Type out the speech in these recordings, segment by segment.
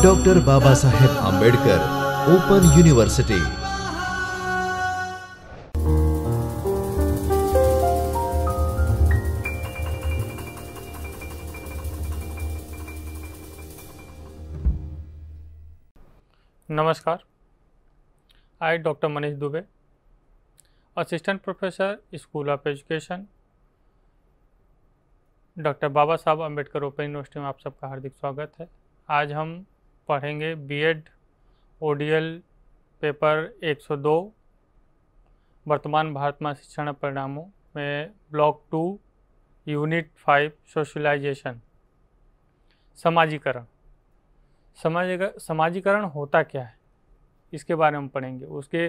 Doctor Baba Saheb Ambedkar open university. नमस्कार, I doctor Manish Dubey, assistant professor school of education, doctor Baba Saheb Ambedkar open university में आप सबका हार्दिक स्वागत है। आज हम पढ़ेंगे बीएड ओडीएल पेपर 102 वर्तमान भारत में शिक्षण परिणामों में ब्लॉक 2 यूनिट 5 सोशलाइजेशन। समाजीकरण। समाजीकरण होता क्या है, इसके बारे में पढ़ेंगे। उसके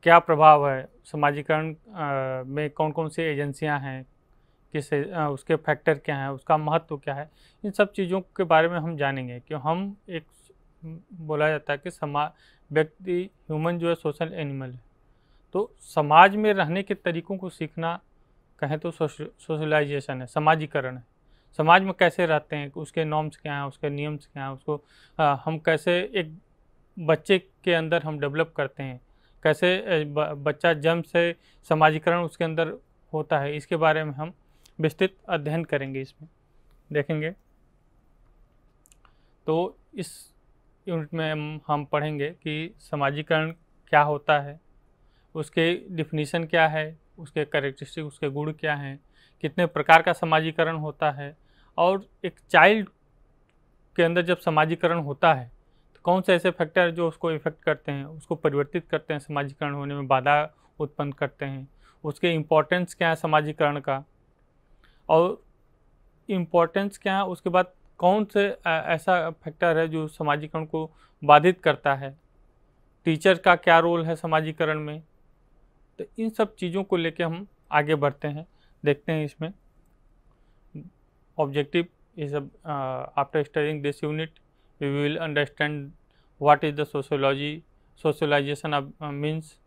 क्या प्रभाव है, समाजीकरण में कौन कौन सी एजेंसियां हैं, उसके फैक्टर क्या हैं, उसका महत्व क्या है, इन सब चीज़ों के बारे में हम जानेंगे। कि हम एक बोला जाता है कि व्यक्ति ह्यूमन जो है सोशल एनिमल है, तो समाज में रहने के तरीक़ों को सीखना कहें तो सोशलाइजेशन है, समाजीकरण है। समाज में कैसे रहते हैं, उसके नॉर्म्स क्या हैं, उसके नियम्स क्या हैं, उसको हम कैसे एक बच्चे के अंदर हम डेवलप करते हैं, कैसे बच्चा जन्म से समाजीकरण उसके अंदर होता है, इसके बारे में हम विस्तृत अध्ययन करेंगे, इसमें देखेंगे। तो इस यूनिट में हम पढ़ेंगे कि समाजीकरण क्या होता है, उसके डिफिनीशन क्या है, उसके कैरेक्टरिस्टिक, उसके गुण क्या हैं, कितने प्रकार का समाजीकरण होता है, और एक चाइल्ड के अंदर जब समाजीकरण होता है तो कौन से ऐसे फैक्टर जो उसको इफेक्ट करते हैं, उसको परिवर्तित करते हैं, समाजीकरण होने में बाधा उत्पन्न करते हैं, उसके इम्पोर्टेंस क्या है समाजीकरण का, और इम्पोर्टेंस क्या है, उसके बाद कौन से ऐसा फैक्टर है जो समाजीकरण को बाधित करता है, टीचर का क्या रोल है समाजीकरण में। तो इन सब चीज़ों को लेके हम आगे बढ़ते हैं, देखते हैं। इसमें objective is after studying this unit we will understand what is the socialization means,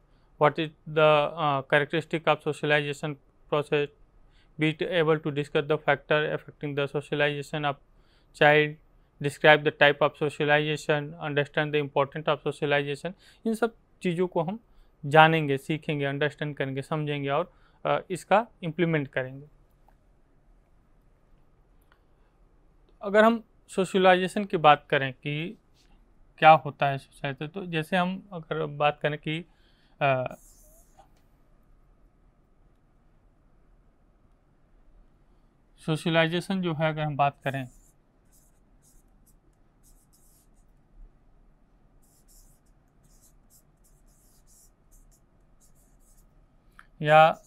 what is the characteristic of socialization process, be able to discuss the factor affecting the socialization of child, describe the type of socialization, understand the importance of socialization। इन सब चीज़ों को हम जानेंगे, सीखेंगे, understand करेंगे, समझेंगे और इसका इम्प्लीमेंट करेंगे। अगर हम सोशलाइजेशन की बात करें कि क्या होता है सोसाइटी, तो जैसे हम अगर बात करें कि सोशलाइजेशन जो है, अगर हम बात करें या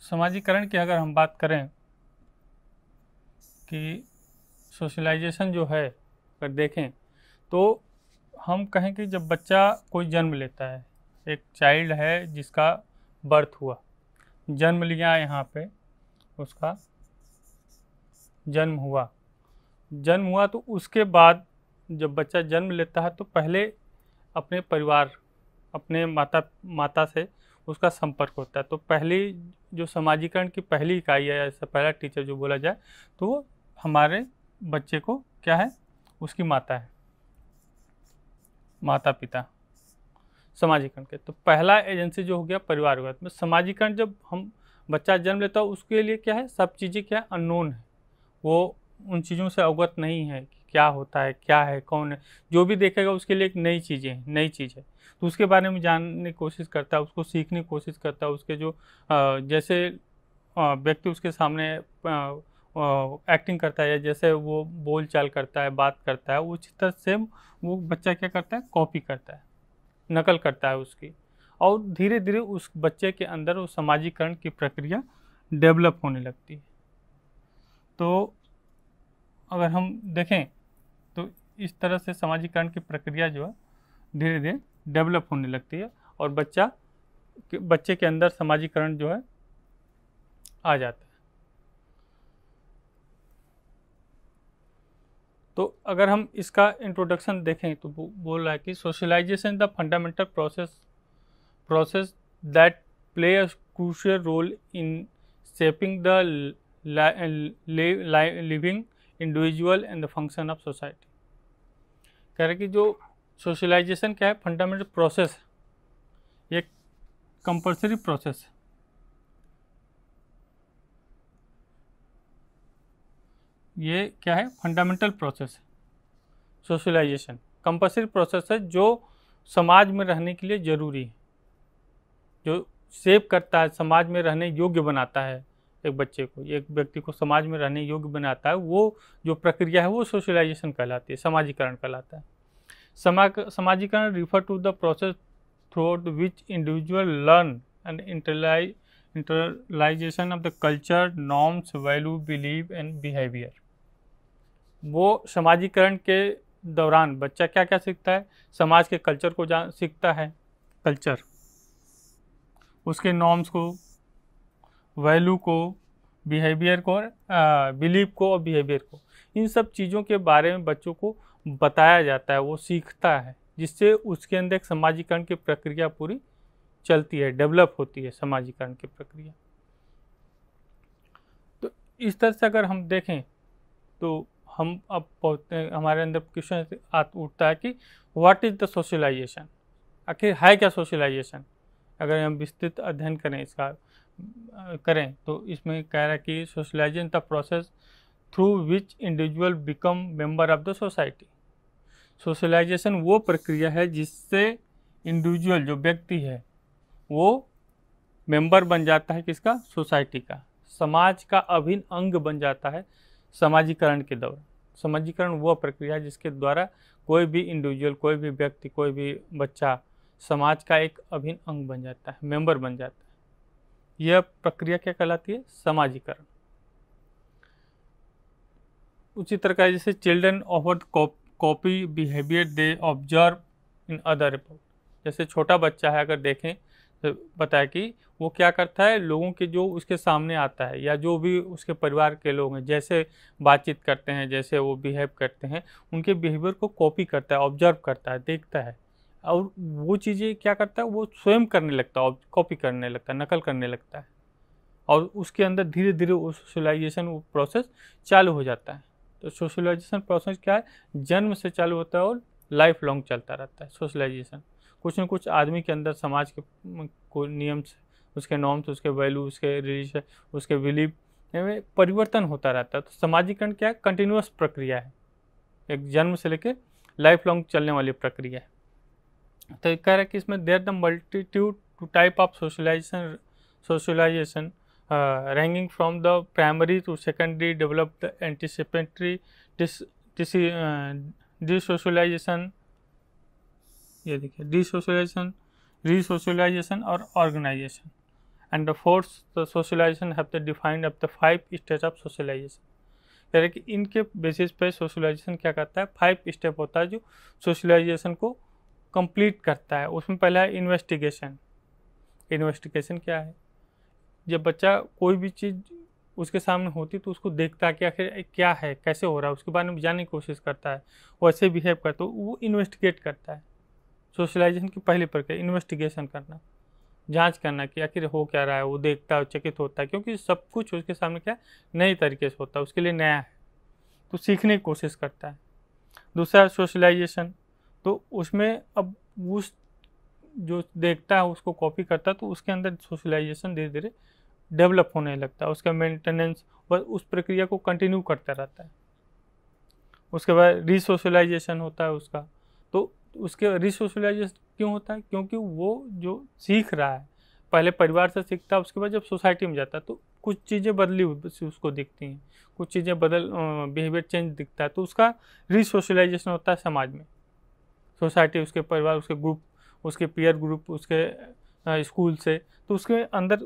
समाजीकरण की अगर हम बात करें कि सोशलाइजेशन जो है अगर देखें तो हम कहें कि जब बच्चा कोई जन्म लेता है, एक चाइल्ड है जिसका बर्थ हुआ, जन्म लिया, यहाँ पे उसका जन्म हुआ, तो उसके बाद जब बच्चा जन्म लेता है तो पहले अपने परिवार, अपने माता से उसका संपर्क होता है। तो पहली जो समाजीकरण की पहली इकाई है, ऐसा पहला टीचर जो बोला जाए, तो वो हमारे बच्चे को क्या है, उसकी माता है, माता पिता समाजीकरण के। तो पहला एजेंसी जो हो गया परिवार हो गया। तो समाजीकरण जब हम बच्चा जन्म लेता है उसके लिए क्या है, सब चीज़ें क्या अननोन है, वो उन चीज़ों से अवगत नहीं है कि क्या होता है, क्या है, कौन है। जो भी देखेगा उसके लिए एक नई चीज़ है, तो उसके बारे में जानने की कोशिश करता है, उसको सीखने की कोशिश करता है। उसके जो जैसे व्यक्ति उसके सामने एक्टिंग करता है, जैसे वो बोल चाल करता है, बात करता है, उस तरह से वो बच्चा क्या करता है, कॉपी करता है, नकल करता है उसकी, और धीरे धीरे उस बच्चे के अंदर वो समाजीकरण की प्रक्रिया डेवलप होने लगती है। तो अगर हम देखें तो इस तरह से समाजीकरण की प्रक्रिया जो है धीरे धीरे डेवलप होने लगती है और बच्चे के अंदर समाजीकरण जो है आ जाता है। तो अगर हम इसका इंट्रोडक्शन देखें तो बोल रहा है कि socialization the fundamental process that play a crucial role in shaping the living individual and the function of society. कह रहे कि जो सोशलाइजेशन क्या है, फंडामेंटल प्रोसेस, ये कंपल्सरी प्रोसेस है। ये क्या है, फंडामेंटल प्रोसेस है। सोशलाइजेशन कंपल्सरी प्रोसेस है जो समाज में रहने के लिए ज़रूरी है, जो सेव करता है, समाज में रहने योग्य बनाता है एक बच्चे को, एक व्यक्ति को समाज में रहने योग्य बनाता है। वो जो प्रक्रिया है वो सोशलाइजेशन कहलाती है, समाजीकरण कहलाता है। समाजीकरण refer to the process through which individual learn and internalization of the culture, norms, value, believe and behaviour. वो समाजीकरण के दौरान बच्चा क्या क्या सीखता है, समाज के कल्चर को सीखता है, कल्चर, उसके नॉर्म्स को, वैल्यू को, बिहेवियर को, बिलीव को और बिहेवियर को। इन सब चीज़ों के बारे में बच्चों को बताया जाता है, वो सीखता है, जिससे उसके अंदर एक समाजीकरण की प्रक्रिया पूरी चलती है, डेवलप होती है समाजीकरण की प्रक्रिया। तो इस तरह से अगर हम देखें तो हम अब पहुँचते हैं, हमारे अंदर क्वेश्चन उठता है कि व्हाट इज़ द सोशलाइजेशन, आखिर है क्या सोशलाइजेशन। अगर हम विस्तृत अध्ययन करें इसका करें तो इसमें कह रहा है कि socialization the process through which individual become member of the society. Socialization वो प्रक्रिया है जिससे इंडिविजुअल, जो व्यक्ति है, वो मेंबर बन जाता है किसका, सोसाइटी का, समाज का अभिन्न अंग बन जाता है समाजीकरण के दौरान। समाजीकरण वह प्रक्रिया है जिसके द्वारा कोई भी इंडिविजुअल, कोई भी व्यक्ति, कोई भी बच्चा समाज का एक अभिन्न अंग बन जाता है, मेंबर बन जाता है। यह प्रक्रिया क्या कहलाती है, समाजीकरण। उसी तरह जैसे children offer copy behaviour they observe in other. जैसे छोटा बच्चा है, अगर देखें तो पता है कि वो क्या करता है, लोगों के जो उसके सामने आता है या जो भी उसके परिवार के लोग हैं, जैसे बातचीत करते हैं, जैसे वो बिहेव करते हैं, उनके बिहेवियर को कॉपी करता है, ऑब्जर्व करता है, देखता है, और वो चीज़ें क्या करता है, वो स्वयं करने लगता है, कॉपी करने लगता है, नकल करने लगता है, और उसके अंदर धीरे धीरे वो सोशलाइजेशन प्रोसेस चालू हो जाता है। तो सोशलाइजेशन प्रोसेस क्या है, जन्म से चालू होता है और लाइफ लॉन्ग चलता रहता है सोशलाइजेशन। कुछ न कुछ आदमी के अंदर समाज के को नियम से, उसके नॉर्म्स, उसके वैल्यू, उसके रिलीजन, उसके बिलीव में परिवर्तन होता रहता है। तो समाजीकरण क्या है, कंटिन्यूअस प्रक्रिया है, एक जन्म से लेकर लाइफ लॉन्ग चलने वाली प्रक्रिया है। तो कह रहा है कि इसमें there the multitude to type of socialization ranking from the primary to secondary develop the anticipatory desocialization, ये देखिए, डिसोशलाइजेशन, रीसोशलाइजेशन और organization, and the fourth the socialization have the defined of the 5 stage of socialization. कह रहे कि इनके basis पे socialisation क्या करता है, 5 स्टेप होता है जो सोशलाइजेशन को कंप्लीट करता है। उसमें पहला है इन्वेस्टिगेशन। इन्वेस्टिगेशन क्या है, जब बच्चा कोई भी चीज़ उसके सामने होती तो उसको देखता है कि आखिर क्या है, कैसे हो रहा है, उसके बारे में जानने की कोशिश करता है, वैसे बिहेव करता है, वो इन्वेस्टिगेट करता है। सोशलाइजेशन की पहली प्रक्रिया इन्वेस्टिगेशन करना, जांच करना कि आखिर हो क्या रहा है, वो देखता है, चकित होता है, क्योंकि सब कुछ उसके सामने क्या नए तरीके से होता है, उसके लिए नया है, तो सीखने की कोशिश करता है। दूसरा सोशलाइजेशन, तो उसमें अब उस जो देखता है उसको कॉपी करता है, तो उसके अंदर सोशलाइजेशन धीरे धीरे डेवलप होने लगता है, उसका मेंटेनेंस वह उस प्रक्रिया को कंटिन्यू करता रहता है। उसके बाद रीसोशलाइजेशन होता है उसका, तो उसके रीसोशलाइजेशन क्यों होता है, क्योंकि वो जो सीख रहा है पहले परिवार से सीखता है, उसके बाद जब सोसाइटी में जाता है तो कुछ चीज़ें बदली हुई उसको दिखती हैं, कुछ चीज़ें बिहेवियर चेंज दिखता है, तो उसका रीसोशलाइजेशन होता है समाज में, सोसाइटी, उसके परिवार, उसके ग्रुप, उसके पीयर ग्रुप, उसके स्कूल से, तो उसके अंदर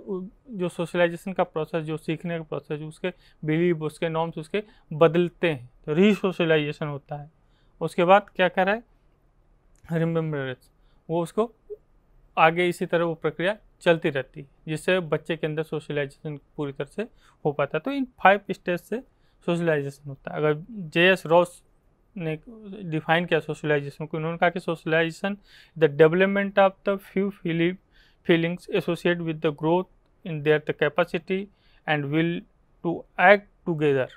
जो सोशलाइजेशन का प्रोसेस, जो सीखने का प्रोसेस, उसके बिलीव, उसके नॉर्म्स उसके बदलते हैं, तो रीसोशलाइजेशन होता है। उसके बाद क्या कर रहा है, रिमेम्बरेंस, वो उसको आगे इसी तरह वो प्रक्रिया चलती रहती है, जिससे बच्चे के अंदर सोशलाइजेशन पूरी तरह से हो पाता है। तो इन 5 स्टेज से सोशलाइजेशन होता है। अगर J.S. रॉस ने डिफाइन किया सोशलाइजेशन को, उन्होंने कहा कि socialization the development of the few feelings associate with the growth in their the capacity and will to act together.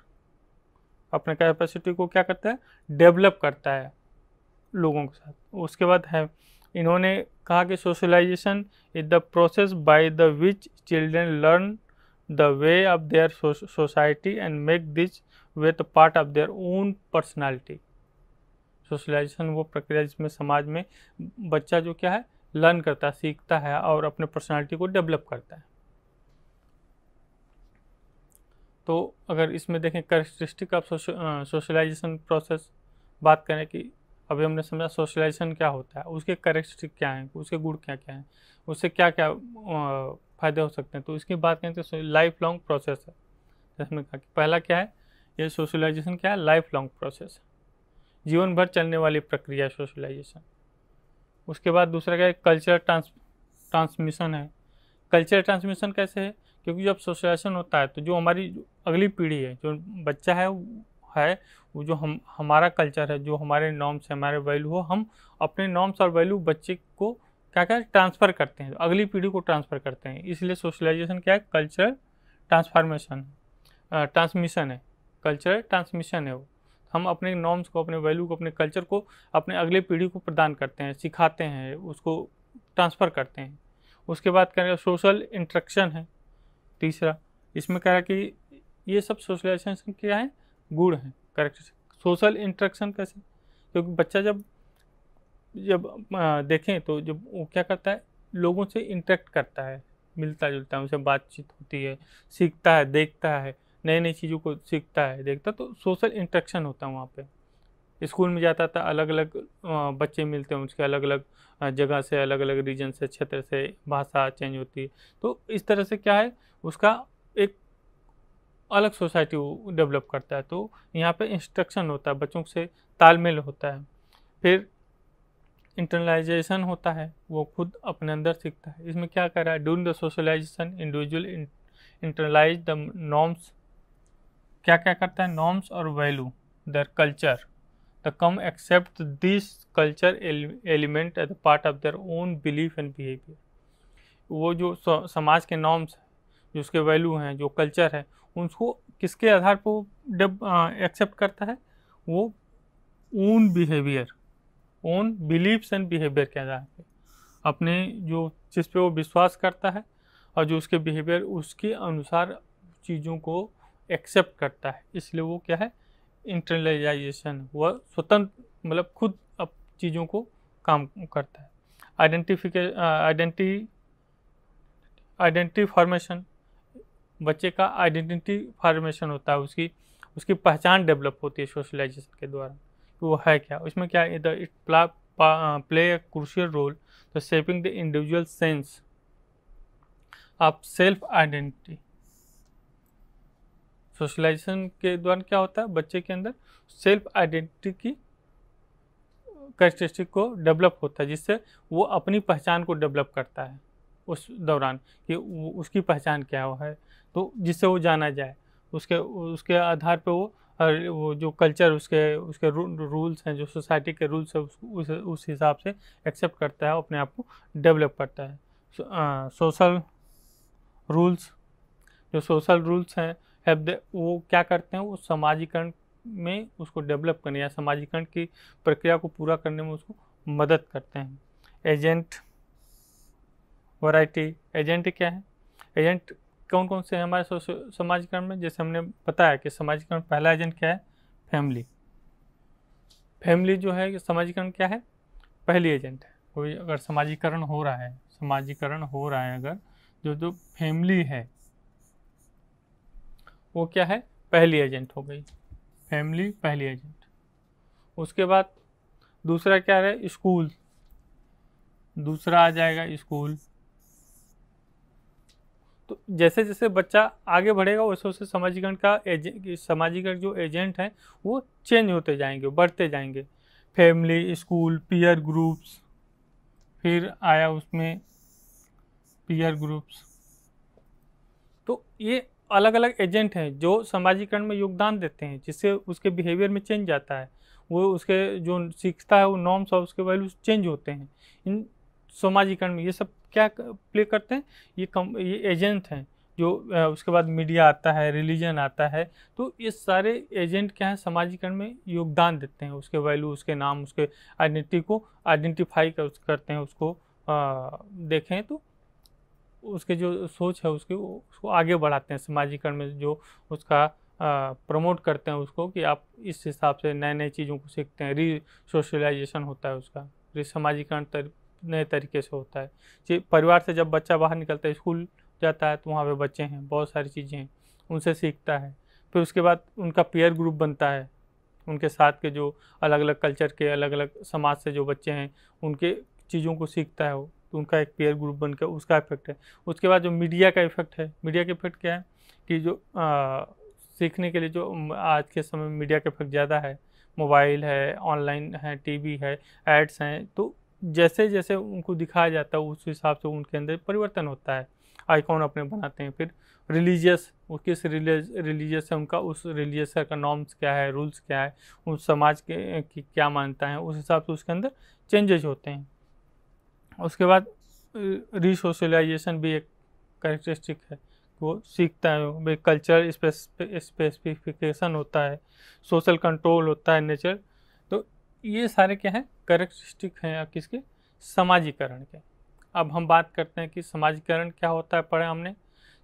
अपने कैपेसिटी को क्या करता है, डेवलप करता है लोगों के साथ। उसके बाद है, इन्होंने कहा कि socialization is the process by the which children learn the way of their society and make this way the part of their own personality. Socialization वो प्रक्रिया जिसमें समाज में बच्चा जो क्या है, लर्न करता है, सीखता है और अपने पर्सनालिटी को डेवलप करता है। तो अगर इसमें देखें कैरेक्टरिस्टिक ऑफ सोशलाइजेशन प्रोसेस, बात करें कि अभी हमने समझा सोशलाइजेशन क्या होता है, उसके कैरेक्टरिस्टिक क्या हैं, उसके गुण क्या क्या हैं, उससे क्या क्या फ़ायदे हो सकते हैं। तो इसकी बात करें तो लाइफ लॉन्ग प्रोसेस है। जैसे हमने कहा कि पहला क्या है, ये सोशलाइजेशन क्या है, लाइफ लॉन्ग प्रोसेस है, जीवन भर चलने वाली प्रक्रिया है सोशलाइजेशन। उसके बाद दूसरा क्या है, कल्चर ट्रांसमिशन है। कल्चर ट्रांसमिशन कैसे है, क्योंकि जब सोशलाइजेशन होता है तो जो हमारी अगली पीढ़ी है, जो बच्चा है वो जो हमारा कल्चर है, जो हमारे नॉर्म्स है, हमारे वैल्यू हो, हम अपने नॉर्म्स और वैल्यू बच्चे को क्या क्या ट्रांसफ़र करते हैं, अगली पीढ़ी को ट्रांसफ़र करते हैं। इसलिए सोशलाइजेशन क्या है, कल्चर ट्रांसमिशन है, कल्चर ट्रांसमिशन है। वो हम अपने नॉर्म्स को, अपने वैल्यू को, अपने कल्चर को अपने अगले पीढ़ी को प्रदान करते हैं, सिखाते हैं, उसको ट्रांसफ़र करते हैं। उसके बाद करेंगे सोशल इंटरेक्शन है तीसरा। इसमें कह रहा है कि ये सब सोशलाइजेशन क्या है, गुण है, करेक्ट। सोशल इंटरेक्शन कैसे, क्योंकि बच्चा जब देखें तो जब वो क्या करता है, लोगों से इंटरेक्ट करता है, मिलता जुलता है, उनसे बातचीत होती है, सीखता है, देखता है, नई नई चीज़ों को सीखता है, देखता, तो सोशल इंटरेक्शन होता है वहाँ पे। स्कूल में जाता था, अलग अलग बच्चे मिलते हैं, उसके अलग अलग जगह से, अलग अलग रीजन से, क्षेत्र से भाषा चेंज होती है। तो इस तरह से क्या है, उसका एक अलग सोसाइटी वो डेवलप करता है। तो यहाँ पे इंस्ट्रक्शन होता है, बच्चों से तालमेल होता है। फिर इंटरनलाइजेशन होता है, वो खुद अपने अंदर सीखता है। इसमें क्या कर रहा है, during the socialization individual internalise the norms, क्या क्या करता है, नॉर्म्स और value, their culture, the come accept this culture element as a part of their own belief and behaviour. वो जो समाज के नॉर्म्स, जो उसके वैल्यू हैं, जो कल्चर है, उसको किसके आधार पर वो एक्सेप्ट करता है, वो own behaviour, own beliefs and behaviour के आधार पे, अपने जो जिस पे वो विश्वास करता है और जो उसके बिहेवियर, उसके अनुसार चीज़ों को एक्सेप्ट करता है। इसलिए वो क्या है, इंटरनलाइजेशन, वह स्वतंत्र, मतलब खुद अब चीज़ों को काम करता है। आइडेंटिटी फॉर्मेशन, बच्चे का आइडेंटिटी फॉर्मेशन होता है, उसकी पहचान डेवलप होती है सोशलाइजेशन के द्वारा, कि वो है क्या। उसमें क्या है, it play a crucial role the shaping the individual sense of self identity. Socialization के द्वारा क्या होता है, बच्चे के अंदर सेल्फ आइडेंटिटी की कैरेक्टरिस्टिक को डेवलप होता है, जिससे वो अपनी पहचान को डेवलप करता है उस दौरान, कि उसकी पहचान क्या है, तो जिससे वो जाना जाए, उसके आधार पे वो जो कल्चर, उसके रूल्स हैं, जो सोसाइटी के रूल्स है, उस हिसाब से एक्सेप्ट करता है, अपने आप को डेवलप करता है। सोशल रूल्स, जो सोशल रूल्स हैं वो क्या करते हैं, वो समाजीकरण में उसको डेवलप करने या समाजीकरण की प्रक्रिया को पूरा करने में उसको मदद करते हैं। एजेंट वैरायटी, एजेंट क्या है, एजेंट कौन कौन से हैं हमारे समाजीकरण में। जैसे हमने बताया कि समाजीकरण पहला एजेंट क्या है, फैमिली। फैमिली जो है समाजीकरण क्या है, पहली एजेंट है। कोई अगर समाजीकरण हो रहा है अगर जो फैमिली है वो क्या है, पहली एजेंट हो गई, फैमिली पहली एजेंट। उसके बाद दूसरा क्या है, स्कूल, दूसरा आ जाएगा स्कूल। तो जैसे जैसे बच्चा आगे बढ़ेगा वैसे वैसे समाजीकरण जो एजेंट हैं वो चेंज होते जाएंगे, बढ़ते जाएंगे। फैमिली, स्कूल, पीयर ग्रुप्स, फिर आया उसमें पीयर ग्रुप्स। तो ये अलग अलग एजेंट हैं जो समाजीकरण में योगदान देते हैं, जिससे उसके बिहेवियर में चेंज आता है, वो उसके जो सीखता है वो नॉर्म्स और उसके वैल्यूज चेंज होते हैं। इन सामाजिकरण में ये सब क्या प्ले करते हैं, ये एजेंट हैं जो उसके बाद मीडिया आता है, रिलीजन आता है, तो ये सारे एजेंट क्या है सामाजिकरण में योगदान देते हैं, उसके वैल्यू, उसके नाम, उसके आइडेंटिटी को आइडेंटिफाई करते हैं, उसको देखें तो उसके जो सोच है उसको आगे बढ़ाते हैं सामाजिकरण में, जो उसका प्रमोट करते हैं उसको कि आप इस हिसाब से नए नए चीज़ों को सीखते हैं। री सोशलाइजेशन होता है उसका, री सामाजिकरण नए तरीके से होता है। परिवार से जब बच्चा बाहर निकलता है, स्कूल जाता है, तो वहाँ पे बच्चे हैं, बहुत सारी चीज़ें हैं, उनसे सीखता है। फिर उसके बाद उनका पीयर ग्रुप बनता है, उनके साथ के जो अलग अलग कल्चर के, अलग अलग समाज से जो बच्चे हैं, उनके चीज़ों को सीखता है वो, तो उनका एक पीयर ग्रुप बनकर उसका इफेक्ट है। उसके बाद जो मीडिया का इफेक्ट है, मीडिया का इफेक्ट क्या है कि जो सीखने के लिए जो आज के समय में मीडिया का इफेक्ट ज़्यादा है, मोबाइल है, ऑनलाइन है, टीवी है, एड्स हैं, तो जैसे जैसे उनको दिखाया जाता है उस हिसाब से उनके अंदर परिवर्तन होता है, आइकॉन अपने बनाते हैं। फिर रिलीजियस, वो किस रिलीजियस है, उनका उस रिलीजियस का नॉर्म्स क्या है, रूल्स क्या है, उस समाज के की क्या मानता है, उस हिसाब से उसके अंदर चेंजेस होते हैं। उसके बाद रीसोशलाइजेशन भी एक कैरेक्टरिस्टिक है, वो सीखता है, वो कल्चर स्पेसिफिकेशन होता है, सोशल कंट्रोल होता है, नेचर। तो ये सारे क्या हैं कैरेक्टरिस्टिक हैं किसके, समाजीकरण के। अब हम बात करते हैं कि समाजीकरण क्या होता है, पढ़े हमने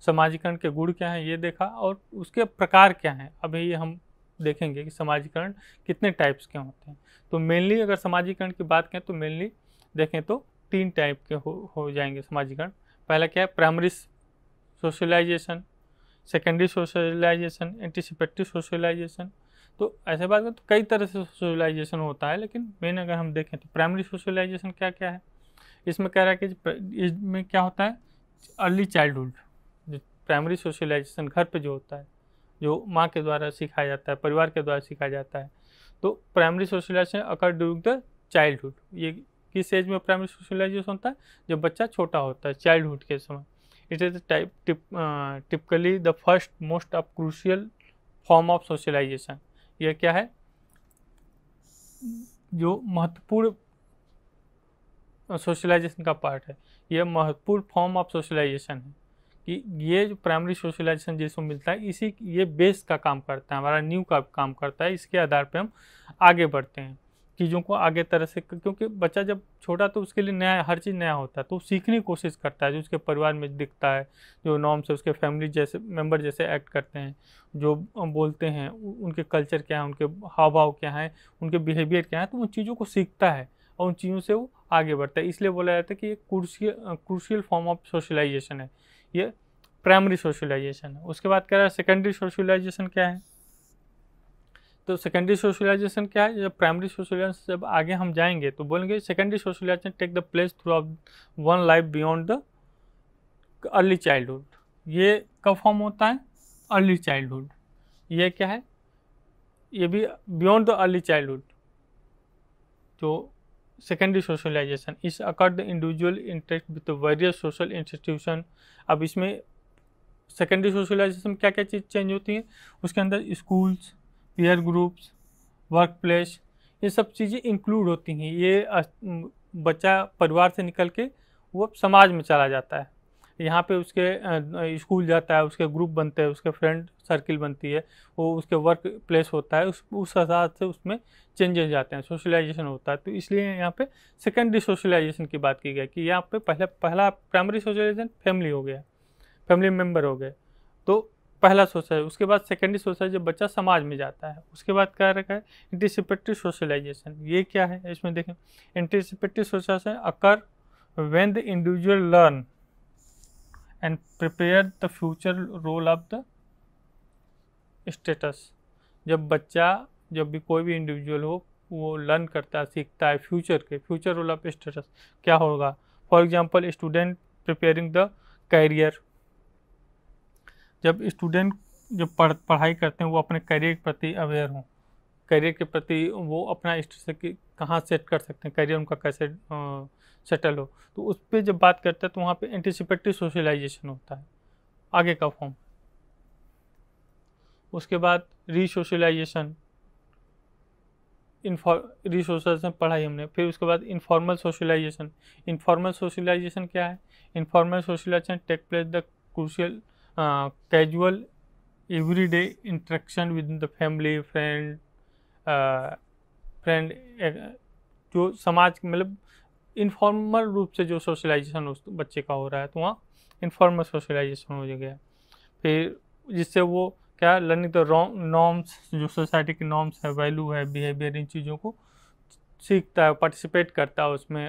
समाजीकरण के गुण क्या हैं ये देखा, और उसके प्रकार क्या हैं अभी हम देखेंगे कि समाजीकरण कितने टाइप्स के होते हैं। तो मेनली अगर समाजीकरण की बात करें तो मेनली देखें तो 3 टाइप के हो जाएंगे समाजीकरण। पहला क्या है, primary socialization, secondary socialization, anticipatory socialization. तो ऐसे बात करें तो कई तरह से सोशलाइजेशन होता है, लेकिन मेन अगर हम देखें तो प्राइमरी सोशलाइजेशन क्या क्या है, इसमें कह रहा है कि इसमें क्या होता है, अर्ली चाइल्डहुड। जो प्राइमरी सोशलाइजेशन घर पे जो होता है, जो माँ के द्वारा सिखाया जाता है, परिवार के द्वारा सिखाया जाता है, तो primary socialization occur during the childhood. ये किस एज में प्राइमरी सोशलाइजेशन होता है, जब बच्चा छोटा होता है, चाइल्डहुड के समय। It is typically the first most of crucial form of socialization. यह क्या है, जो महत्वपूर्ण सोशलाइजेशन का पार्ट है, यह महत्वपूर्ण फॉर्म ऑफ सोशलाइजेशन है कि ये जो प्राइमरी सोशलाइजेशन जिसको मिलता है, इसी ये बेस का काम करता है, हमारा न्यू का काम करता है। इसके आधार पे हम आगे बढ़ते हैं चीज़ों को आगे तरह से, क्योंकि बच्चा जब छोटा तो उसके लिए नया, हर चीज़ नया होता है, तो सीखने की कोशिश करता है, जो उसके परिवार में दिखता है, जो नॉर्म्स है, उसके फैमिली जैसे मेंबर जैसे एक्ट करते हैं, जो बोलते हैं, उनके कल्चर क्या है, उनके हाव भाव क्या है, उनके बिहेवियर क्या है, तो उन चीज़ों को सीखता है और उन चीज़ों से वो आगे बढ़ता है। इसलिए बोला जाता है कि ये क्रूशियल फॉर्म ऑफ सोशलाइजेशन है, ये प्राइमरी सोशलाइजेशन है। उसके बाद कह रहा है सेकेंडरी सोशलाइजेशन क्या है, तो सेकेंडरी सोशलाइजेशन क्या है, जब प्राइमरी सोशलाइजेशन जब आगे हम जाएंगे तो बोलेंगे secondary socialization take the place through of one life beyond the early childhood. ये कब फॉर्म होता है, अर्ली चाइल्डहुड। ये क्या है, ये भी बियॉन्ड द अर्ली चाइल्डहुड। तो secondary socialization is occur the individual interact with various social institution. अब इसमें सेकेंडरी सोशलाइजेशन में क्या क्या चीज़ चेंज होती है, उसके अंदर schools, peer groups, work place, ये सब चीज़ें इंक्लूड होती हैं। ये बच्चा परिवार से निकल के वो समाज में चला जाता है, यहाँ पे उसके स्कूल जाता है, उसके ग्रुप बनते हैं, उसके फ्रेंड सर्किल बनती है, वो उसके वर्क प्लेस होता है, उस हिसाब से उसमें चेंजेस जाते हैं, सोशलाइजेशन होता है। तो इसलिए यहाँ पे सेकेंडरी सोशलाइजेशन की बात की गई कि यहाँ पे पहला प्राइमरी सोशलाइजेशन फैमिली हो गया, फैमिली मेम्बर हो गए, तो पहला सोशल। उसके बाद सेकेंडरी सोशल जब बच्चा समाज में जाता है। उसके बाद क्या रखा है, एंटीसिपेटरी सोशलाइजेशन। ये क्या है, इसमें देखें, anticipatory socialization occur when the individual learn and prepare the future role of the status. जब बच्चा, जब भी कोई भी इंडिविजुअल हो, वो लर्न करता है, सीखता है फ्यूचर रोल ऑफ स्टेटस क्या होगा। For example student preparing the career. जब स्टूडेंट जब पढ़ाई करते हैं, वो अपने करियर के प्रति अवेयर हों, करियर के प्रति वो अपना स्टेटस कहाँ सेट कर सकते हैं, करियर उनका कैसे सेटल हो, तो उस पर जब बात करते हैं तो वहाँ पे एंटीसिपेटरी सोशलाइजेशन होता है, आगे का फॉर्म। उसके बाद रीसोशलाइजेशन, रिसोर्सेज पढ़ाई हमने। फिर उसके बाद इनफॉर्मल सोशलाइजेशन। इनफॉर्मल सोशलाइजेशन क्या है? Informal socialization take place the crucial casual everyday interaction with the family friend जो समाज मतलब इनफॉर्मल रूप से जो सोशलाइजेशन उस बच्चे का हो रहा है, तो वहाँ इनफॉर्मल सोशलाइजेशन हो गया। फिर जिससे वो क्या लर्निंग द नॉर्म्स, जो सोसाइटी के नॉर्म्स है, वैल्यू है, बिहेवियर, इन चीज़ों को सीखता है, पार्टिसिपेट करता है उसमें,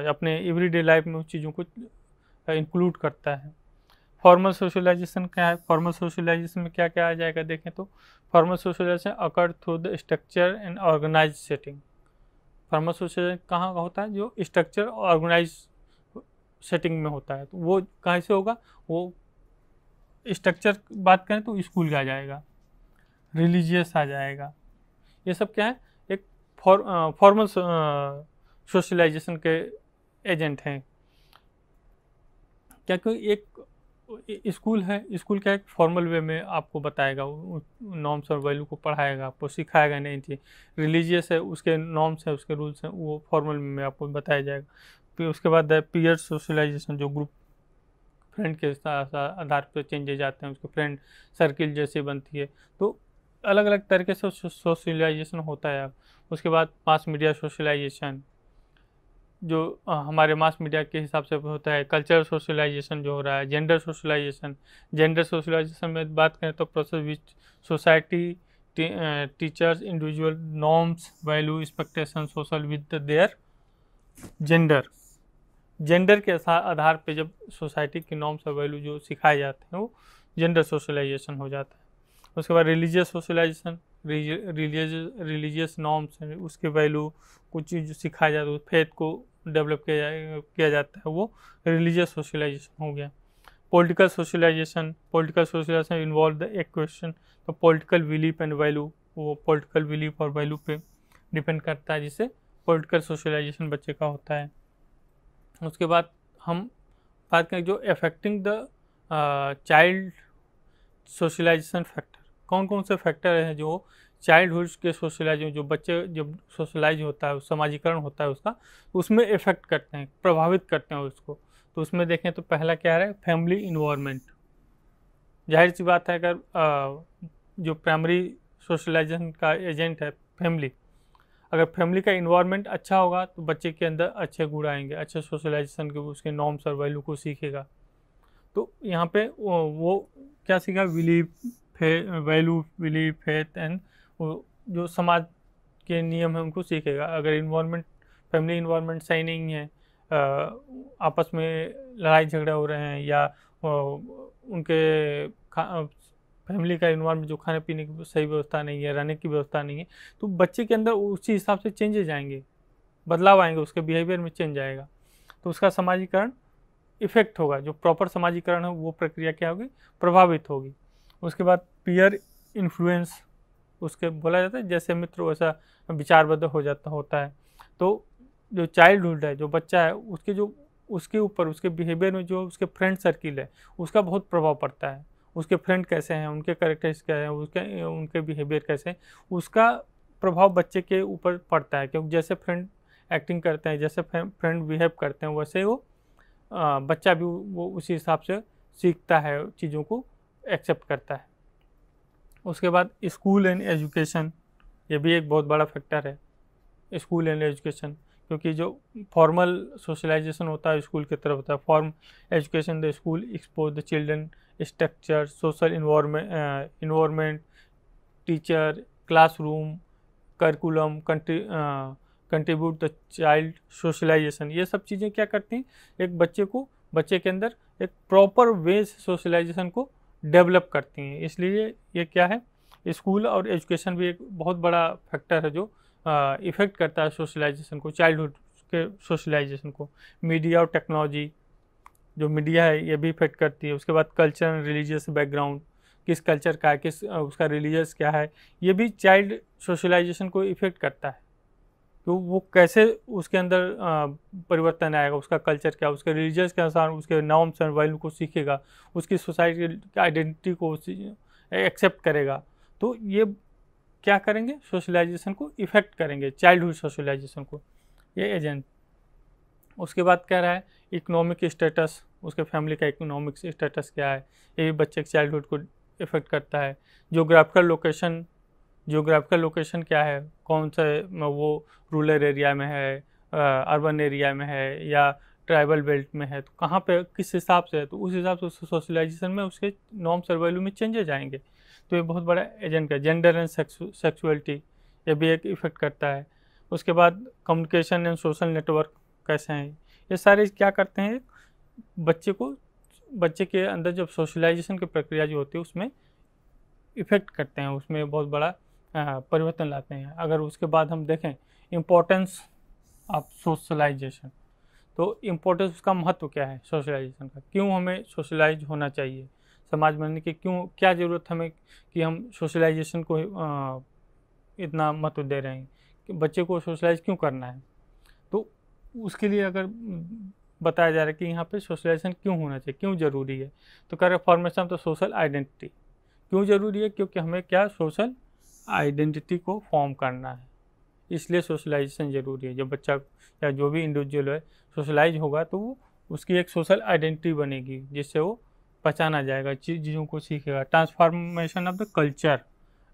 अपने एवरीडे लाइफ में उस चीज़ों को इंक्लूड करता है। फॉर्मल सोशलाइजेशन क्या है? फॉर्मल सोशलाइजेशन में क्या क्या आ जाएगा देखें तो, formal socialization occur through the structure and organise setting. Formal socialization कहाँ का होता है? जो स्ट्रक्चर ऑर्गेनाइज सेटिंग में होता है। तो वो कहाँ से होगा? वो स्ट्रक्चर बात करें तो स्कूल का आ जाएगा, रिलीजियस आ जाएगा। ये सब क्या है? एक फॉर्मल सोशलाइजेशन के एजेंट हैं। क्या कोई एक स्कूल है, स्कूल क्या एक फॉर्मल वे में आपको बताएगा, नॉर्म्स और वैल्यू को पढ़ाएगा, आपको सिखाएगा नहीं चीज़। रिलीजियस है, उसके नॉर्म्स है, उसके रूल्स हैं, वो फॉर्मल में आपको बताया जाएगा। फिर उसके बाद है पीयर सोशलाइजेशन, जो ग्रुप फ्रेंड के आधार पर चेंजेज आते हैं, उसके फ्रेंड सर्किल जैसे बनती है। तो अलग अलग तरीके से सोशलाइजेशन होता है। उसके बाद मास मीडिया सोशलाइजेशन, जो हमारे मास मीडिया के हिसाब से होता है। कल्चरल सोशलाइजेशन जो हो रहा है। जेंडर सोशलाइजेशन, जेंडर सोशलाइजेशन में बात करें तो process which society teachers individual norms value expectation social with their gender. Gender के आधार पे जब सोसाइटी के नॉर्म्स और वैल्यू जो सिखाए जाते हैं, वो जेंडर सोशलाइजेशन हो जाता है। उसके बाद रिलीजियस सोशलाइजेशन, रिलीजियस नॉर्म्स हैं, उसके वैल्यू कुछ चीज़ सिखाया जाता है, फेथ को डेवलप किया जाता है, वो रिलीजियस सोशलाइजेशन हो गया। Political socialization, political socialization involve the एक क्वेश्चन, तो पॉलिटिकल बिलीफ एंड वैल्यू, वो पॉलिटिकल बिलीफ और वैल्यू पे डिपेंड करता है, जिससे पॉलिटिकल सोशलाइजेशन बच्चे का होता है। उसके बाद हम बात करें जो affecting the child socialization factor. कौन कौन से फैक्टर हैं जो चाइल्डहुड के सोशलाइज, जो बच्चे जब सोशलाइज होता है, समाजीकरण होता है उसका, उसमें इफेक्ट करते हैं, प्रभावित करते हैं उसको। तो उसमें देखें तो पहला क्या है? Family environment. जाहिर सी बात है, अगर जो प्राइमरी सोशलाइजेशन का एजेंट है फैमिली, अगर फैमिली का इन्वायरमेंट अच्छा होगा तो बच्चे के अंदर अच्छे गुण आएंगे, अच्छे सोशलाइजेशन के, उसके नॉर्म्स और वैल्यू को सीखेगा। तो यहाँ पे वो क्या सीखा? वैल्यू, बिलीव, फेथ एंड जो समाज के नियम हैं उनको सीखेगा। अगर इन्वायरमेंट, फैमिली इन्वायरमेंट सही नहीं है, आपस में लड़ाई झगड़ा हो रहे हैं, या उनके फैमिली का इन्वायरमेंट जो खाने पीने की सही व्यवस्था नहीं है, रहने की व्यवस्था नहीं है, तो बच्चे के अंदर उसी हिसाब से चेंजेज आएंगे, बदलाव आएंगे, उसके बिहेवियर में चेंज आएगा। तो उसका समाजीकरण इफेक्ट होगा, जो प्रॉपर समाजीकरण है वो प्रक्रिया क्या होगी? प्रभावित होगी। उसके बाद पीयर इन्फ्लुएंस, उसके बोला जाता है जैसे मित्र वैसा विचारबद्ध हो जाता होता है। तो जो चाइल्डहुड है, जो बच्चा है, उसके जो उसके ऊपर, उसके बिहेवियर में जो उसके फ्रेंड सर्किल है, उसका बहुत प्रभाव पड़ता है। उसके फ्रेंड कैसे हैं, उनके कैरेक्टर्स क्या हैं, उनके बिहेवियर कैसे हैं, उसका प्रभाव बच्चे के ऊपर पड़ता है। क्योंकि जैसे फ्रेंड एक्टिंग करते हैं, जैसे फ्रेंड बिहेव करते हैं, वैसे वो बच्चा भी वो उसी हिसाब से सीखता है, चीज़ों को एक्सेप्ट करता है। उसके बाद स्कूल एंड एजुकेशन, ये भी एक बहुत बड़ा फैक्टर है, स्कूल एंड एजुकेशन। क्योंकि जो फॉर्मल सोशलाइजेशन होता है स्कूल की तरफ होता है। Form education, the school expose the children structure, social environment, teacher, classroom, curriculum, contribute the child socialization. ये सब चीज़ें क्या करती हैं? एक बच्चे के अंदर एक प्रॉपर वे से सोशलाइजेशन को डेवलप करती हैं। इसलिए ये क्या है? स्कूल और एजुकेशन भी एक बहुत बड़ा फैक्टर है जो इफ़ेक्ट करता है सोशलाइजेशन को, चाइल्डहुड के सोशलाइजेशन को। मीडिया और टेक्नोलॉजी, जो मीडिया है ये भी इफेक्ट करती है। उसके बाद कल्चर एंड रिलीजियस बैकग्राउंड, किस कल्चर का है, किस उसका रिलीजियस क्या है, ये भी चाइल्ड सोशलाइजेशन को इफेक्ट करता है। तो वो कैसे उसके अंदर परिवर्तन आएगा, उसका कल्चर क्या, उसके रिलीजियस के अनुसार उसके नॉर्म्स एंड वैल्यू को सीखेगा, उसकी सोसाइटी की आइडेंटिटी को एक्सेप्ट करेगा। तो ये क्या करेंगे, सोशलाइजेशन को इफ़ेक्ट करेंगे, चाइल्डहुड सोशलाइजेशन को, ये एजेंट। उसके बाद कह रहा है इकोनॉमिक स्टेटस, उसके फैमिली का इकोनॉमिक स्टेटस क्या है, ये भी बच्चे के चाइल्डहुड को इफ़ेक्ट करता है। जियोग्राफिकल लोकेशन क्या है, कौन सा वो रूरल एरिया में है, अर्बन एरिया में है या ट्राइबल बेल्ट में है, तो कहाँ पे किस हिसाब से है, तो उस हिसाब से सोशलाइजेशन में उसके नॉर्म्स और वैल्यू में चेंजेस आएंगे। तो ये बहुत बड़ा एजेंट है। जेंडर एंड सेक्सुअलिटी, ये भी एक इफेक्ट करता है। उसके बाद कम्युनिकेशन एंड सोशल नेटवर्क कैसे हैं, ये सारे क्या करते हैं, बच्चे के अंदर जब सोशलाइजेशन की प्रक्रिया जो होती है उसमें इफेक्ट करते हैं, उसमें बहुत बड़ा परिवर्तन लाते हैं। अगर उसके बाद हम देखें इम्पोर्टेंस ऑफ सोशलाइजेशन, तो इम्पोर्टेंस, उसका महत्व क्या है सोशलाइजेशन का, क्यों हमें सोशलाइज होना चाहिए, समाज बनने की क्यों, क्या ज़रूरत हमें कि हम सोशलाइजेशन को इतना महत्व दे रहे हैं, कि बच्चे को सोशलाइज क्यों करना है। तो उसके लिए अगर बताया जा रहा है कि यहाँ पे सोशलाइजेशन क्यों होना चाहिए, क्यों ज़रूरी है, तो कह रहे formation of the social identity. क्यों ज़रूरी है, क्योंकि हमें क्या सोशल आइडेंटिटी को फॉर्म करना है, इसलिए सोशलाइजेशन ज़रूरी है। जब बच्चा या जो भी इंडिविजुअल है सोशलाइज होगा तो वो उसकी एक सोशल आइडेंटिटी बनेगी, जिससे वो पहचाना जाएगा, चीज़ों को सीखेगा। ट्रांसफॉर्मेशन ऑफ द कल्चर,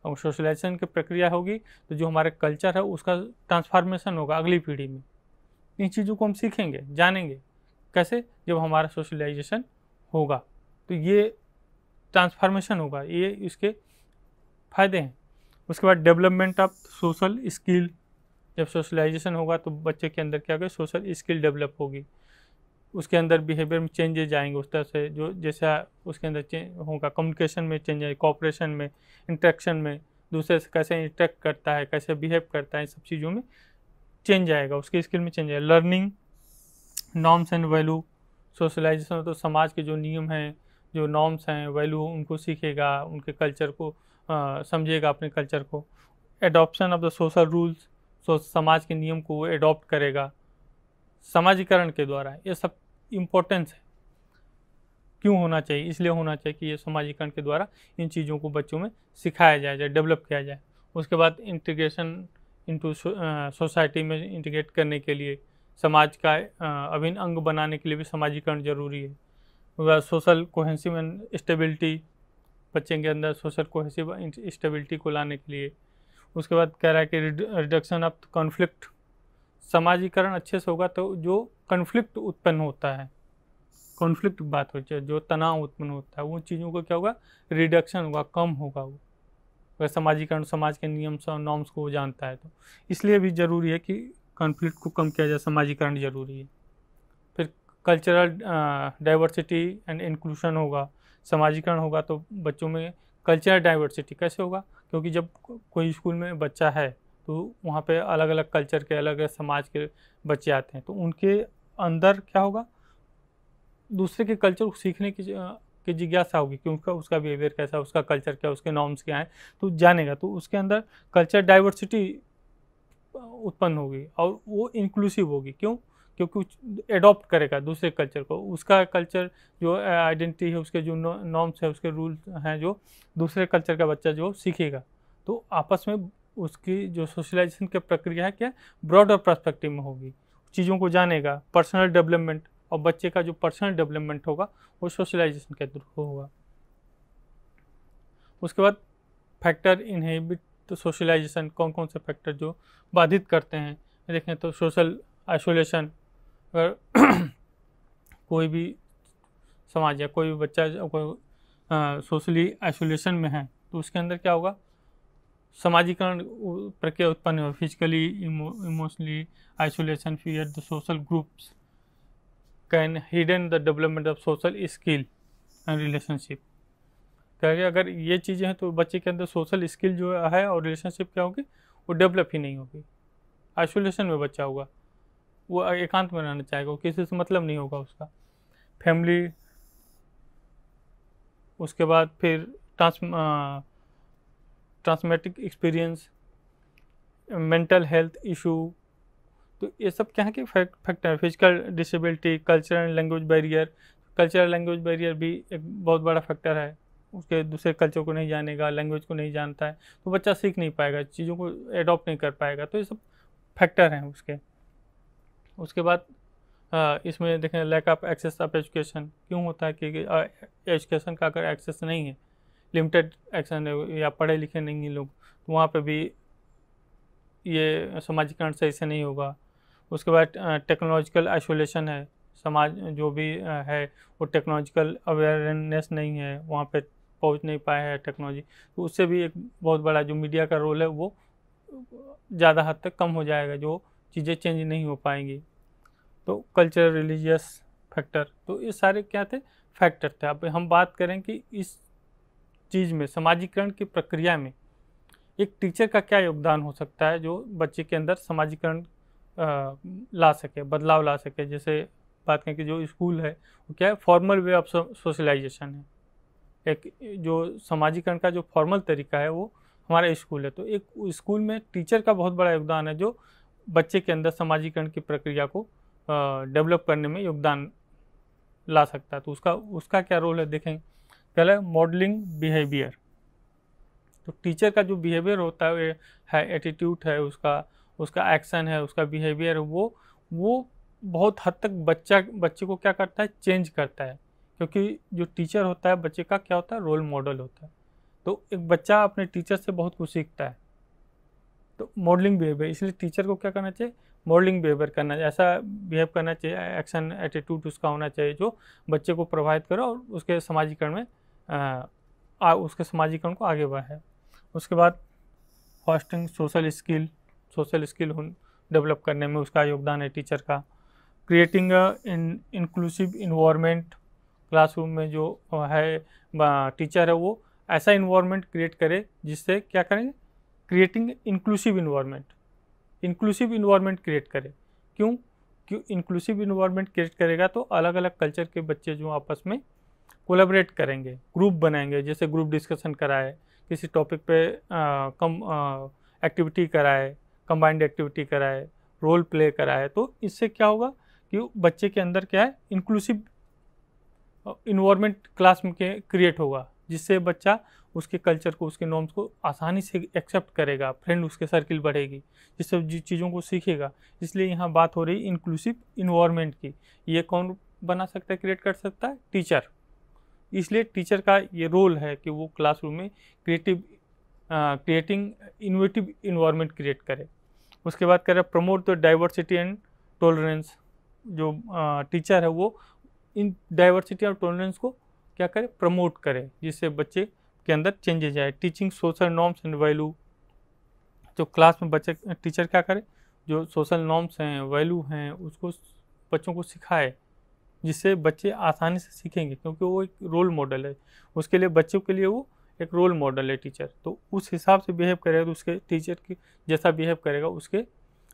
और सोशलाइजेशन की प्रक्रिया होगी तो जो हमारे कल्चर है उसका ट्रांसफॉर्मेशन होगा अगली पीढ़ी में। इन चीज़ों को हम सीखेंगे, जानेंगे कैसे, जब हमारा सोशलाइजेशन होगा तो ये ट्रांसफॉर्मेशन होगा, ये इसके फायदे हैं। उसके बाद डेवलपमेंट ऑफ सोशल स्किल, जब सोशलाइजेशन होगा तो बच्चे के अंदर क्या होगा, सोशल स्किल डेवलप होगी, उसके अंदर बिहेवियर में चेंजेज आएंगे, उस तरह से जो जैसा उसके अंदर होगा, कम्युनिकेशन में चेंज आएगी, कोऑपरेशन में, इंटरेक्शन में, दूसरे से कैसे इंटरेक्ट करता है, कैसे बिहेव करता है, सब चीज़ों में चेंज आएगा, उसकी स्किल में चेंज आएगा। Learning norms and value, socialization तो समाज के जो नियम हैं, जो नॉर्म्स हैं, वैल्यू, उनको सीखेगा, उनके कल्चर को समझेगा, अपने कल्चर को। Adoption of the social rules, समाज के नियम को वो एडॉप्ट करेगा समाजीकरण के द्वारा। ये सब इम्पोर्टेंस है, क्यों होना चाहिए, इसलिए होना चाहिए कि ये समाजीकरण के द्वारा इन चीज़ों को बच्चों में सिखाया जाए, डेवलप किया जाए। उसके बाद इंटीग्रेशन इनटू सोसाइटी में इंटीग्रेट करने के लिए, समाज का अभिन्न अंग बनाने के लिए भी समाजीकरण जरूरी है। वह सोशल कोहेसिव एंड स्टेबिलिटी, बच्चे के अंदर सोशल कोहेसिव स्टेबिलिटी को लाने के लिए। उसके बाद कह रहा है कि रिडक्शन ऑफ कॉन्फ्लिक्ट, समाजीकरण अच्छे से होगा तो जो कॉन्फ्लिक्ट उत्पन्न होता है, कॉन्फ्लिक्ट बात हो चाहे जो तनाव उत्पन्न होता है, वो चीज़ों को क्या होगा, रिडक्शन होगा, कम होगा। वो अगर समाजीकरण समाज के नियम और नॉर्म्स को वो जानता है तो इसलिए भी ज़रूरी है कि कॉन्फ्लिक्ट को कम किया जाए, समाजीकरण जरूरी है। फिर कल्चरल डाइवर्सिटी एंड इंक्लूशन होगा, समाजीकरण होगा तो बच्चों में कल्चरल डाइवर्सिटी कैसे होगा, क्योंकि जब कोई स्कूल में बच्चा है तो वहाँ पे अलग अलग कल्चर के, अलग अलग समाज के बच्चे आते हैं, तो उनके अंदर क्या होगा, दूसरे के कल्चर को सीखने की जिज्ञासा होगी कि उसका बिहेवियर कैसा है, उसका कल्चर क्या है, उसके नॉर्म्स क्या हैं, तो जानेगा, तो उसके अंदर कल्चर डाइवर्सिटी उत्पन्न होगी और वो इंक्लूसिव होगी। क्यों, क्योंकि एडॉप्ट करेगा दूसरे कल्चर को, उसका कल्चर जो आइडेंटिटी है, उसके जो नॉर्म्स है, उसके रूल्स हैं, जो दूसरे कल्चर का बच्चा जो सीखेगा, तो आपस में उसकी जो सोशलाइजेशन की प्रक्रिया है क्या, ब्रॉडर पर्सपेक्टिव में होगी, चीज़ों को जानेगा। पर्सनल डेवलपमेंट, और बच्चे का जो पर्सनल डेवलपमेंट होगा वो सोशलाइजेशन के थ्रू होगा। उसके बाद फैक्टर इनहिबिट तो सोशलाइजेशन, कौन कौन से फैक्टर जो बाधित करते हैं, देखें तो सोशल आइसोलेशन, अगर कोई भी समाज या कोई भी बच्चा सोशली आइसोलेशन में है तो उसके अंदर क्या होगा, समाजीकरण प्रक्रिया उत्पन्न हो, physically, emotionally isolation, fear the social groups can hidden the development of social skill and relationship. कहेंगे अगर ये चीज़ें हैं तो बच्चे के अंदर सोशल स्किल जो है और रिलेशनशिप क्या होगी, वो डेवलप ही नहीं होगी। आइसोलेशन में बच्चा होगा, वो एकांत में रहना चाहेगा, वो किसी से मतलब नहीं होगा उसका। फैमिली, उसके बाद फिर ट्रांसमेटिक एक्सपीरियंस, मेंटल हेल्थ इशू, तो ये सब क्या है कि factor. Physical disability, cultural and language barrier, cultural language barrier भी एक बहुत बड़ा फैक्टर है। उसके दूसरे कल्चर को नहीं जानेगा, लैंग्वेज को नहीं जानता है, तो बच्चा सीख नहीं पाएगा, चीज़ों को एडॉप्ट नहीं कर पाएगा। तो ये सब फैक्टर हैं उसके। उसके बाद इसमें देखें lack of access of education क्यों होता है, क्योंकि एजुकेशन का अगर एक्सेस नहीं है, लिमिटेड एक्शन है या पढ़े लिखे नहीं हैं लोग, तो वहाँ पे भी ये समाजीकरण सही से नहीं होगा। उसके बाद टेक्नोलॉजिकल आइसोलेशन है, समाज जो भी है वो टेक्नोलॉजिकल अवेयरनेस नहीं है, वहाँ पे पहुँच नहीं पाया है टेक्नोलॉजी, तो उससे भी एक बहुत बड़ा जो मीडिया का रोल है वो ज़्यादा हद तक कम हो जाएगा, जो चीज़ें चेंज नहीं हो पाएंगी। तो कल्चर, रिलीजियस फैक्टर, तो ये सारे क्या थे, फैक्टर थे। अब हम बात करें कि इस चीज़ में, समाजीकरण की प्रक्रिया में एक टीचर का क्या योगदान हो सकता है जो बच्चे के अंदर समाजीकरण ला सके, बदलाव ला सके। जैसे बात करें कि जो स्कूल है वो क्या है, फॉर्मल वे ऑफ सोशलाइजेशन है। एक जो समाजीकरण का जो फॉर्मल तरीका है वो हमारा स्कूल है। तो एक स्कूल में टीचर का बहुत बड़ा योगदान है जो बच्चे के अंदर समाजीकरण की प्रक्रिया को डेवलप करने में योगदान ला सकता है। तो उसका क्या रोल है देखें। पहले मॉडलिंग बिहेवियर, तो टीचर का जो बिहेवियर होता है एटीट्यूड है उसका एक्शन है, उसका बिहेवियर है, वो बहुत हद तक बच्चे को क्या करता है, चेंज करता है। क्योंकि जो टीचर होता है बच्चे का क्या होता है, रोल मॉडल होता है। तो एक बच्चा अपने टीचर से बहुत कुछ सीखता है। तो मॉडलिंग बिहेवियर, इसलिए टीचर को क्या करना चाहिए, मॉडलिंग बिहेवियर करना चाहिए, ऐसा बिहेव करना चाहिए, एक्शन एटीट्यूड उसका होना चाहिए जो बच्चे को प्रभावित करे और उसके समाजीकरण में उसके समाजीकरण को आगे बढ़ाए। उसके बाद फॉस्टरिंग सोशल स्किल डेवलप करने में उसका योगदान है टीचर का। क्रिएटिंग इंक्लूसिव इन्वायरमेंट, क्लासरूम में जो है टीचर है वो ऐसा इन्वायरमेंट क्रिएट करे जिससे क्या करेंगे, क्रिएटिंग इंक्लूसिव इन्वायरमेंट क्रिएट करे। क्यों इंक्लूसिव इन्वायरमेंट क्रिएट करेगा तो अलग अलग कल्चर के बच्चे जो आपस में कोलैबोरेट करेंगे, ग्रुप बनाएंगे, जैसे ग्रुप डिस्कशन कराए, किसी टॉपिक पे एक्टिविटी कराए, कंबाइंड एक्टिविटी कराए, रोल प्ले कराए, तो इससे क्या होगा कि बच्चे के अंदर क्या है, इंक्लूसिव इन्वायरमेंट क्लास में क्रिएट होगा, जिससे बच्चा उसके कल्चर को, उसके नॉर्म्स को आसानी से एक्सेप्ट करेगा, फ्रेंड उसके सर्किल बढ़ेगी, जिससे चीज़ों को सीखेगा। इसलिए यहाँ बात हो रही इंक्लूसिव इन्वायरमेंट की। ये कौन बना सकता है, क्रिएट कर सकता है, टीचर। इसलिए टीचर का ये रोल है कि वो क्लासरूम में क्रिएटिंग इनोवेटिव इन्वायरमेंट क्रिएट करे। उसके बाद करें promote the diversity and tolerance. जो टीचर है वो इन डाइवर्सिटी और टॉलरेंस को क्या करे, प्रमोट करे, जिससे बच्चे के अंदर चेंजेज आए। Teaching social norms and value, जो क्लास में टीचर क्या करे, जो सोशल नॉर्म्स हैं, वैल्यू हैं, उसको बच्चों को सिखाए, जिससे बच्चे आसानी से सीखेंगे, क्योंकि वो एक रोल मॉडल है उसके लिए, बच्चों के लिए वो एक रोल मॉडल है टीचर। तो उस हिसाब से बिहेव करेगा तो उसके टीचर की जैसा बिहेव करेगा उसके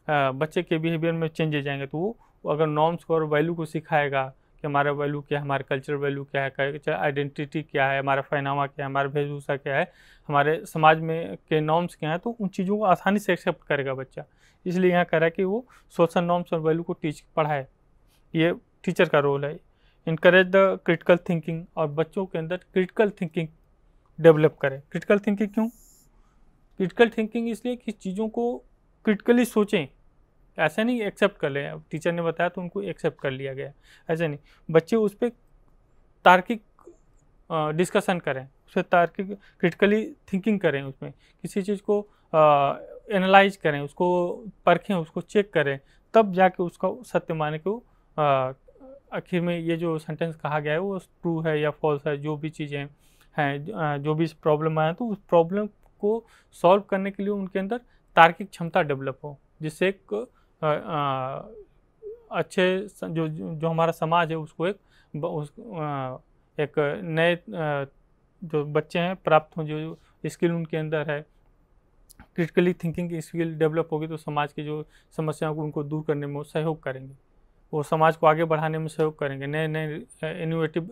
बच्चे के बिहेवियर में चेंजेस आएंगे। तो वो अगर नॉर्म्स को और वैल्यू को सिखाएगा कि हमारा वैल्यू क्या है, हमारा कल्चरल वैल्यू क्या है, कल्चर आइडेंटिटी क्या है, हमारा पहनावा क्या है, हमारा वेशभूषा क्या है, हमारे समाज में के नॉर्म्स क्या हैं, तो उन चीज़ों को आसानी से एक्सेप्ट करेगा बच्चा। इसलिए यहाँ कह रहा है कि वो सोशल नॉर्म्स और वैल्यू को पढ़ाए, ये टीचर का रोल है। इनकरेज द क्रिटिकल थिंकिंग, और बच्चों के अंदर क्रिटिकल थिंकिंग डेवलप करें। क्रिटिकल थिंकिंग क्यों, क्रिटिकल थिंकिंग इसलिए कि चीज़ों को क्रिटिकली सोचें, ऐसा नहीं एक्सेप्ट कर लें, अब टीचर ने बताया तो उनको एक्सेप्ट कर लिया गया, ऐसा नहीं। बच्चे उस पर तार्किक डिस्कशन करें, उस पर तार्किक क्रिटिकली थिंकिंग करें, उसमें किसी चीज़ को एनालाइज करें, उसको परखें, उसको चेक करें, तब जाके उसका सत्य माने को आखिर में ये जो सेंटेंस कहा गया है वो ट्रू है या फॉल्स है, जो भी चीज़ें हैं, जो भी प्रॉब्लम आए तो उस प्रॉब्लम को सॉल्व करने के लिए उनके अंदर तार्किक क्षमता डेवलप हो, जिससे एक अच्छे जो हमारा समाज है उसको एक नए जो बच्चे हैं प्राप्त हों, जो स्किल उनके अंदर है, क्रिटिकली थिंकिंग की स्किल डेवलप होगी तो समाज की जो समस्याओं को उनको दूर करने में वो सहयोग करेंगे, वो समाज को आगे बढ़ाने में सहयोग करेंगे, नए नए इनोवेटिव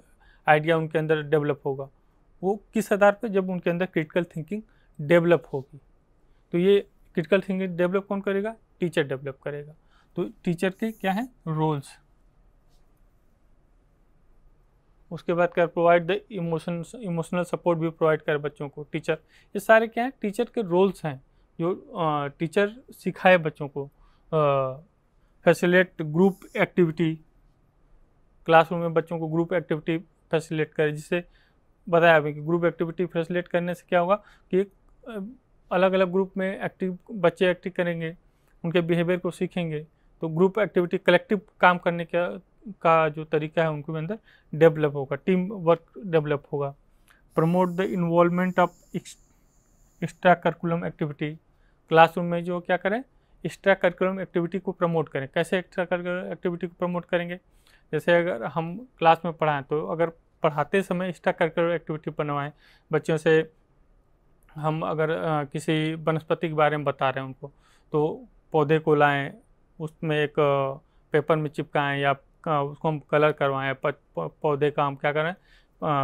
आइडिया उनके अंदर डेवलप होगा। वो किस आधार पर, जब उनके अंदर क्रिटिकल थिंकिंग डेवलप होगी। तो ये क्रिटिकल थिंकिंग डेवलप कौन करेगा, टीचर डेवलप करेगा। तो टीचर के क्या हैं रोल्स, उसके बाद क्या, प्रोवाइड द इमोशनल सपोर्ट भी प्रोवाइड करे बच्चों को टीचर। ये सारे क्या हैं, टीचर के रोल्स हैं जो टीचर सिखाए बच्चों को। फैसिलिटेट ग्रुप एक्टिविटी, क्लासरूम में बच्चों को ग्रुप एक्टिविटी फैसिलिटेट करे, जिससे बताया अभी कि ग्रुप एक्टिविटी फैसिलिटेट करने से क्या होगा कि अलग अलग ग्रुप में बच्चे एक्टिव करेंगे, उनके बिहेवियर को सीखेंगे, तो ग्रुप एक्टिविटी कलेक्टिव काम करने का जो तरीका है उनके अंदर डेवलप होगा, टीम वर्क डेवलप होगा। Promote the involvement of extra curriculum activity, classroom में जो क्या करें, एक्स्ट्रा करिकुलम एक्टिविटी को प्रमोट करें। कैसे एक्स्ट्रा करिकुलम एक्टिविटी को प्रमोट करेंगे, जैसे अगर हम क्लास में पढ़ाएं तो अगर पढ़ाते समय एक्स्ट्रा करिकुलर एक्टिविटी बनवाएं बच्चों से। हम अगर किसी वनस्पति के बारे में बता रहे हैं उनको, तो पौधे को लाएं, उसमें एक पेपर में चिपकाएं या उसको हम कलर करवाएं, पौधे का हम क्या करें,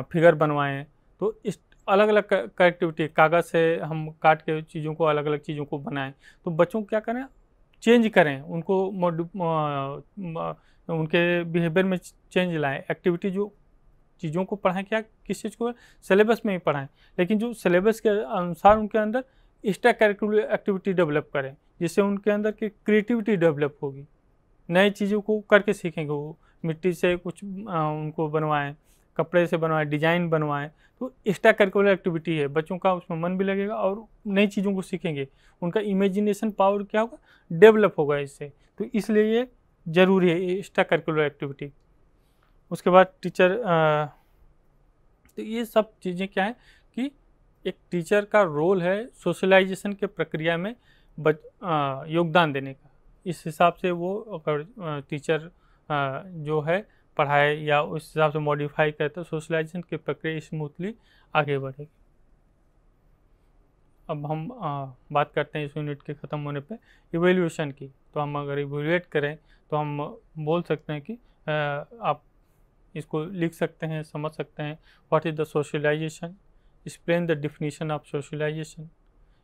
फिगर बनवाएं। तो इस अलग अलग एक्टिविटी, कागज़ से हम काट के चीज़ों को, अलग अलग चीज़ों को बनाएं, तो बच्चों को क्या करें, चेंज करें, उनको उनके बिहेवियर में चेंज लाएं। एक्टिविटी जो चीज़ों को पढ़ाएं, क्या किस चीज़ को सिलेबस में ही पढ़ाएं, लेकिन जो सिलेबस के अनुसार उनके अंदर एक्स्ट्रा करिकुलर एक्टिविटी डेवलप करें, जिससे उनके अंदर की क्रिएटिविटी डेवलप होगी, नई चीज़ों को करके सीखेंगे। वो मिट्टी से कुछ उनको बनवाएं, कपड़े से बनवाएं, डिजाइन बनवाएं, तो एक्स्ट्रा करिकुलर एक्टिविटी है, बच्चों का उसमें मन भी लगेगा और नई चीज़ों को सीखेंगे, उनका इमेजिनेशन पावर क्या होगा, डेवलप होगा इससे। तो इसलिए ये ज़रूरी है एक्स्ट्रा करिकुलर एक्टिविटी। उसके बाद टीचर, तो ये सब चीज़ें क्या है कि एक टीचर का रोल है सोशलाइजेशन के प्रक्रिया में योगदान देने का। इस हिसाब से वो अगर टीचर जो है पढ़ाए या उस हिसाब से मॉडिफाई करे तो सोशलाइजेशन की प्रक्रिया स्मूथली आगे बढ़ेगी। अब हम बात करते हैं इस यूनिट के ख़त्म होने पे इवैल्यूएशन की। तो हम अगर इवैल्यूएट करें तो हम बोल सकते हैं कि आप इसको लिख सकते हैं, समझ सकते हैं। What is the socialization, explain the definition of socialization,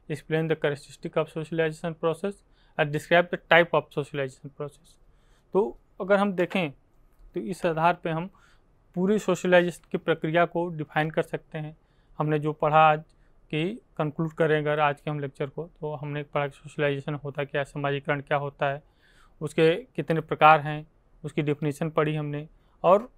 explain the characteristic of socialization process and describe the type of socialization process. तो अगर हम देखें तो इस आधार पे हम पूरी सोशलाइजेशन की प्रक्रिया को डिफाइन कर सकते हैं। हमने जो पढ़ा आज की कंक्लूड करें अगर आज के हम लेक्चर को, तो हमने पढ़ा कि सोशलाइजेशन होता क्या है, समाजीकरण क्या होता है, उसके कितने प्रकार हैं, उसकी डेफिनेशन पढ़ी हमने, और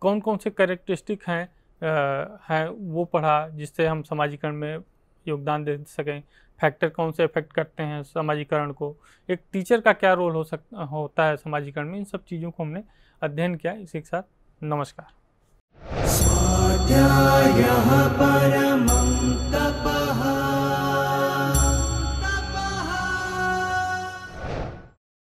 कौन कौन से कैरेक्टरिस्टिक हैं वो पढ़ा जिससे हम समाजीकरण में योगदान दे सकें। फैक्टर कौन से इफेक्ट करते हैं समाजीकरण को, एक टीचर का क्या रोल होता है समाजीकरण में, इन सब चीज़ों को हमने अध्ययन किया। इसी के साथ नमस्कार। स्वाध्यायः परमं तप